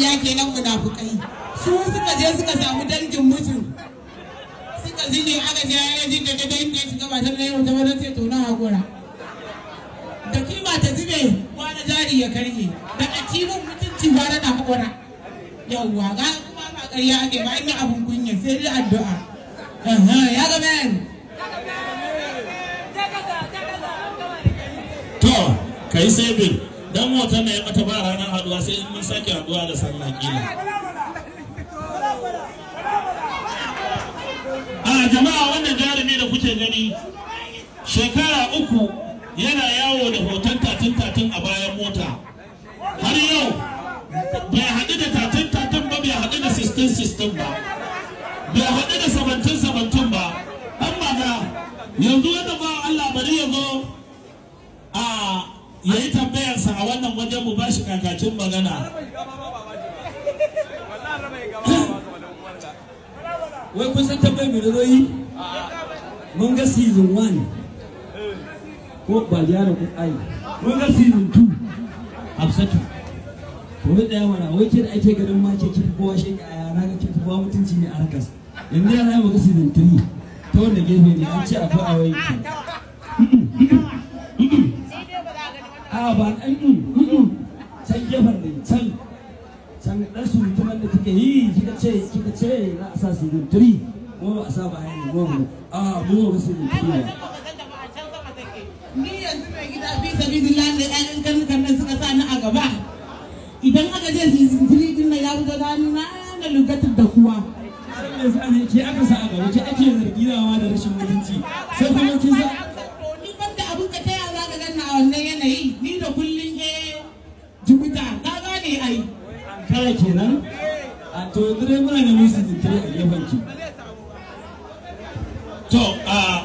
tsiya kenan munafukai. Su suka je suka samu dangin mutum. Suka zige aka je ya jin da dangin ya shiga matar da yau ta wani sai to na hakura. Da kima ta zube wani jari ya karye. Da cimin mutunci wani na hakura. Yawwa ga kuma ba ƙarya ake ba ina abun kunya sai dai addu'a. Ya ga men. To kai sai bin dan motar ne mata ba ranar haduwa sai in mun sake haduwa da sallah kila. A jama'a wannan jarumi da kuke gani shekara 3 yana yawo da hoton tatin a bayan mota. Har yau bai haɗu da tatin ba, bai haɗu da 16 ba, bai haɗu da 17 ba. Amma ga yanzu wanda ba Allah bari ya zo a yayi tambayarsa a wannan wajen mu bashi kakacin magana. Wai kun san tambayar mu da zoyi? Mun ga season 1 ko ba gyara ku ai. Mun ga season 2 Hafsatu. Ko da yawa na wai ke da ake ganin ma ke kifi kowa shi a yana ga kifi kowa mutunci ne a harkas. Yanzu ya zama ga season 3 ta wanda gefe ne an ce akwai a wai ki. A ba ɗan can gefen ne can ɗan surutunan da kike yi kika ce za a sa season 3 ko ba a sa ba yanzu mu ba season 3 ba. Ni yanzu mai gida fi sabilillah da ƴaƴan karnukan nan suka sa ni a gaba. Idan aka je season 3 din nan ya buga gani na da lugatar da kuwa. Sai da sa ne ke aka sa a gaba ke ake zargi da rashin mutunci. Sai kuma kin sa ni banda abun ka taya za ka ganna a wannan yanayi ni da kullun jibita ka gane ai. Kare kenan a to dare muna da musu zikiri a gefen ki. To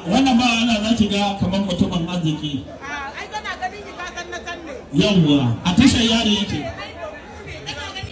wannan ba ana za ki ga kamar mutumin arziki. Ai kana ganin ki ka san na san ne. Yawwa a tashar yare yake.